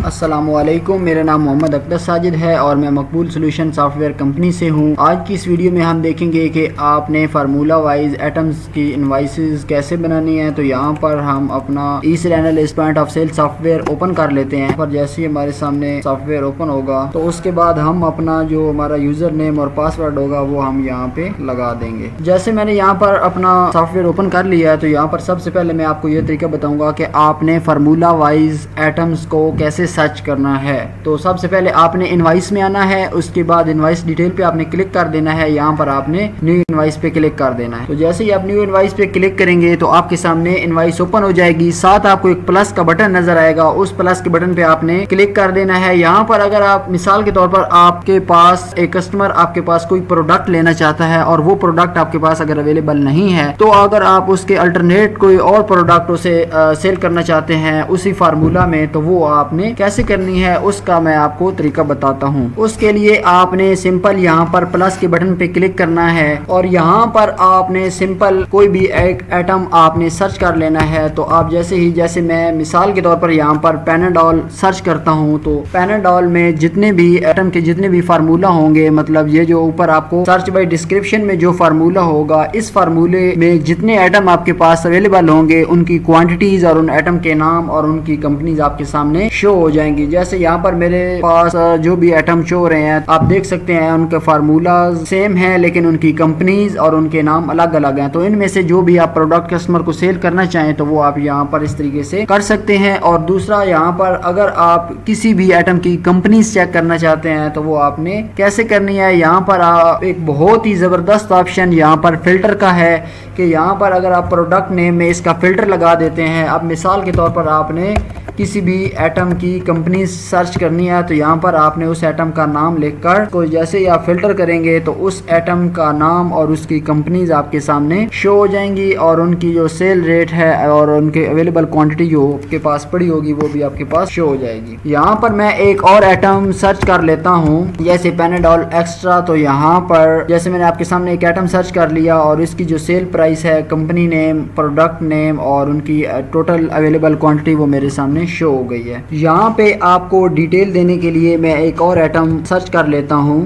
अस्सलामुअलैकुम, मेरा नाम मोहम्मद अख्तर साजिद है और मैं मकबूल सोल्यूशन सॉफ्टवेयर कंपनी से हूँ। आज की इस वीडियो में हम देखेंगे कि आपने फार्मूला वाइज एटम्स की इनवाइसेस कैसे बनानी है। तो यहाँ पर हम अपना ECEL point of sale software open कर लेते हैं। पर जैसे ही हमारे सामने सॉफ्टवेयर ओपन होगा तो उसके बाद हम अपना जो हमारा यूज़र नेम और पासवर्ड होगा वो हम यहाँ पे लगा देंगे। जैसे मैंने यहाँ पर अपना सॉफ्टवेयर ओपन कर लिया है तो यहाँ पर सबसे पहले मैं आपको ये तरीका बताऊँगा कि आपने फार्मूला वाइज एटम्स को कैसे सर्च करना है। तो सबसे पहले आपने इनवाइस में आना है, उसके बाद इनवाइस डिटेल पे आपने क्लिक कर देना है। यहाँ पर आपने न्यू इनवाइस पे क्लिक कर देना है। तो जैसे ही आप न्यू इनवाइस पे क्लिक करेंगे तो आपके सामने इनवाइस ओपन हो जाएगी। साथ आपको एक प्लस का बटन नजर आएगा, उस प्लस के बटन पे आपने क्लिक कर देना है। यहाँ पर अगर आप मिसाल के तौर पर आपके पास एक कस्टमर आपके पास कोई प्रोडक्ट लेना चाहता है और वो प्रोडक्ट आपके पास अगर अवेलेबल नहीं है तो अगर आप उसके अल्टरनेट कोई और प्रोडक्ट उसे सेल करना चाहते हैं उसी फार्मूला में, तो वो आपने कैसे करनी है उसका मैं आपको तरीका बताता हूँ। उसके लिए आपने सिंपल यहाँ पर प्लस के बटन पे क्लिक करना है और यहाँ पर आपने सिंपल कोई भी एक एटम आपने सर्च कर लेना है। तो आप जैसे मैं मिसाल के तौर पर यहाँ पर पैनाडोल सर्च करता हूँ तो पैनाडोल में जितने भी एटम के जितने भी फार्मूला होंगे, मतलब ये जो ऊपर आपको सर्च बाय डिस्क्रिप्शन में जो फार्मूला होगा, इस फार्मूले में जितने एटम आपके पास अवेलेबल होंगे उनकी क्वांटिटीज और उन एटम के नाम और उनकी कंपनीज आपके सामने शो हो जाएंगी। जैसे यहाँ पर मेरे पास जो भी एटम शो हो रहे हैं आप देख सकते हैं उनके फार्मूला सेम है लेकिन उनकी कंपनीज और उनके नाम अलग अलग हैं। तो इनमें से जो भी आप प्रोडक्ट कस्टमर को सेल करना चाहें तो वो आप यहाँ पर इस तरीके से कर सकते हैं। और दूसरा यहाँ पर अगर आप किसी भी आइटम की कंपनीज चेक करना चाहते हैं तो वो आपने कैसे करनी है। यहाँ पर आप एक बहुत ही जबरदस्त ऑप्शन यहाँ पर फिल्टर का है कि यहाँ पर अगर आप प्रोडक्ट नेम में इसका फिल्टर लगा देते हैं। अब मिसाल के तौर पर आपने किसी भी एटम की कंपनी सर्च करनी है तो यहाँ पर आपने उस एटम का नाम लिखकर तो जैसे ही आप फिल्टर करेंगे तो उस एटम का नाम और उसकी कंपनीज आपके सामने शो हो जाएंगी और उनकी जो सेल रेट है और उनके अवेलेबल क्वांटिटी जो आपके पास पड़ी होगी वो भी आपके पास शो हो जाएगी। यहाँ पर मैं एक और एटम सर्च कर लेता हूँ जैसे पैनाडोल एक्स्ट्रा। तो यहाँ पर जैसे मैंने आपके सामने एक एटम सर्च कर लिया और इसकी जो सेल प्राइस है, कंपनी नेम, प्रोडक्ट नेम और उनकी टोटल अवेलेबल क्वांटिटी वो मेरे सामने शो हो गई है। यहाँ पे आपको डिटेल देने के लिए मैं एक और एटम सर्च कर लेता हूँ।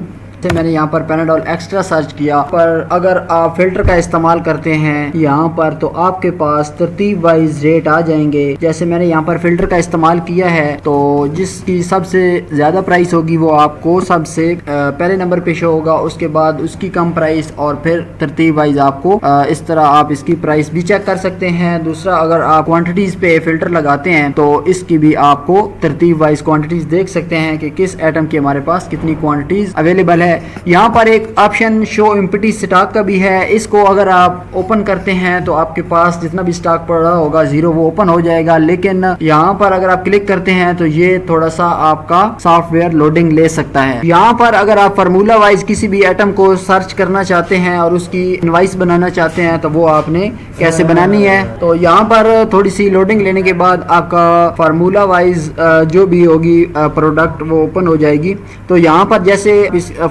मैंने यहाँ पर पैनाडोल एक्स्ट्रा सर्च किया, पर अगर आप फिल्टर का इस्तेमाल करते हैं यहाँ पर तो आपके पास तरतीब वाइज रेट आ जाएंगे। जैसे मैंने यहाँ पर फिल्टर का इस्तेमाल किया है तो जिसकी सबसे ज़्यादा प्राइस होगी वो आपको सबसे पहले नंबर पे शो होगा, उसके बाद उसकी कम प्राइस और फिर तरतीब वाइज आपको इस तरह आप इसकी प्राइस भी चेक कर सकते हैं। दूसरा, अगर आप क्वान्टिटीज पे फिल्टर लगाते हैं तो इसकी भी आपको तरतीब वाइज क्वान्टिटीज देख सकते हैं कि किस आइटम की हमारे पास कितनी क्वान्टिटीज अवेलेबल है। यहाँ पर एक ऑप्शन शो एम्प्टी स्टॉक का भी है, इसको अगर आप ओपन करते हैं तो आपके पास जितना भी स्टॉक पड़ा होगा जीरो वो ओपन हो जाएगा। लेकिन यहाँ पर अगर आप क्लिक करते हैं तो ये थोड़ा सा आपका सॉफ्टवेयर लोडिंग ले सकता है। यहाँ पर अगर आप फार्मूला वाइज किसी भी आइटम को सर्च करना चाहते हैं और उसकी इनवाइस बनाना चाहते हैं तो वो आपने कैसे बनानी है। तो यहाँ पर थोड़ी सी लोडिंग लेने के बाद आपका फार्मूला वाइज जो भी होगी प्रोडक्ट वो ओपन हो जाएगी। तो यहाँ पर जैसे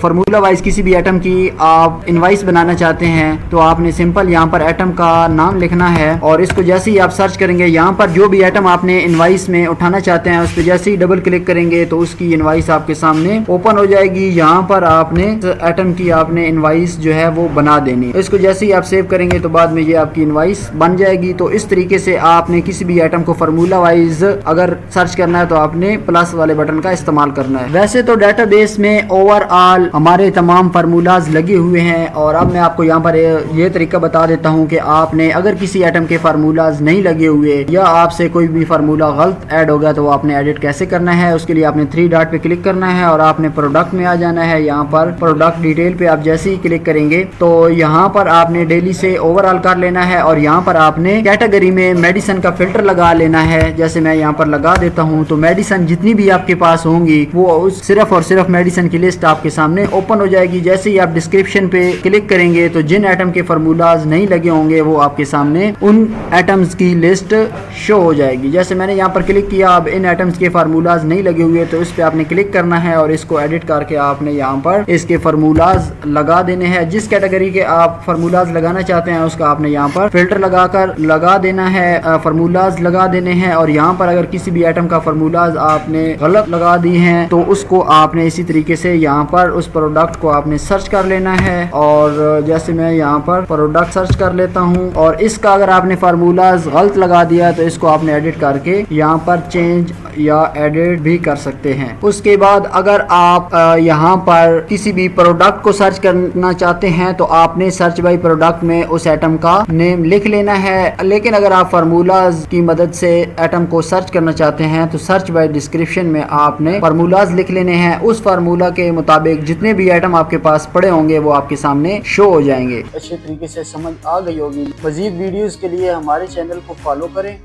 फार्मूला वाइज किसी भी आइटम की आप इनवाइस बनाना चाहते हैं तो आपने सिंपल यहाँ पर आइटम का नाम लिखना है और इसको जैसे ही आप सर्च करेंगे यहाँ पर जो भी आइटम आपने इनवाइस में उठाना चाहते हैं उस पर जैसे ही डबल क्लिक करेंगे तो उसकी इनवाइस आपके सामने ओपन हो जाएगी। यहाँ पर आपने आइटम की आपने इनवाइस जो है वो बना देनी है। इसको जैसे ही आप सेव करेंगे तो बाद में ये आपकी इनवाइस बन जाएगी। तो इस तरीके से आपने किसी भी आइटम को फार्मूला वाइज अगर सर्च करना है तो आपने प्लस वाले बटन का इस्तेमाल करना है। वैसे तो डेटाबेस में ओवरऑल हमारे तमाम फार्मूलाज लगे हुए हैं और अब मैं आपको यहाँ पर ये तरीका बता देता हूँ कि आपने अगर किसी आइटम के फार्मूलाज नहीं लगे हुए या आपसे कोई भी फार्मूला गलत ऐड हो गया तो वो आपने एडिट कैसे करना है। उसके लिए आपने 3 डॉट पे क्लिक करना है और आपने प्रोडक्ट में आ जाना है। यहाँ पर प्रोडक्ट डिटेल पे आप जैसे ही क्लिक करेंगे तो यहाँ पर आपने डेली से ओवरऑल कर लेना है और यहाँ पर आपने कैटेगरी में मेडिसिन का फिल्टर लगा लेना है। जैसे मैं यहाँ पर लगा देता हूँ तो मेडिसिन जितनी भी आपके पास होंगी वो सिर्फ और सिर्फ मेडिसिन की लिस्ट आपके सामने ओपन हो जाएगी। जैसे ही आप डिस्क्रिप्शन पे क्लिक करेंगे तो जिन आइटम के फार्मूलाज नहीं लगे होंगे वो आपके सामने उन आइटम्स की लिस्ट शो हो जाएगी। जैसे मैंने यहाँ पर क्लिक किया, अब इन आइटम्स के फार्मूलाज नहीं लगे हुए तो इस पे आपने क्लिक करना है और इसको एडिट करके आपने यहाँ पर इसके फार्मूलाज लगा देने हैं। जिस कैटेगरी के आप फार्मूलाज लगाना चाहते हैं उसका आपने यहाँ पर फिल्टर लगाकर लगा देना है, फार्मूलाज लगा देने हैं। और यहाँ पर अगर किसी भी आइटम का फार्मूलाज आपने गलत लगा दी हैं तो उसको आपने इसी तरीके से यहाँ पर उस प्रोडक्ट को आपने सर्च कर लेना है। और जैसे मैं यहाँ पर प्रोडक्ट सर्च कर लेता हूँ और इसका अगर आपने फार्मूलाज गलत लगा दिया तो इसको आपने एडिट करके यहाँ पर चेंज या एडिट भी कर सकते हैं। उसके बाद अगर आप यहाँ पर किसी भी प्रोडक्ट को सर्च करना चाहते हैं तो आपने सर्च बाय प्रोडक्ट में उस आइटम का नेम लिख लेना है। लेकिन अगर आप फार्मूलाज की मदद से आइटम को सर्च करना चाहते हैं तो सर्च बाय डिस्क्रिप्शन में आपने फार्मूलाज लिख लेने हैं। उस फार्मूला के मुताबिक जितने भी आइटम आपके पास पड़े होंगे वो आपके सामने शो हो जाएंगे। अच्छे तरीके से समझ आ गई होगी। मजीद वीडियोस के लिए हमारे चैनल को फॉलो करें।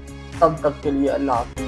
तब तक के लिए अल्लाह हाफ़िज़।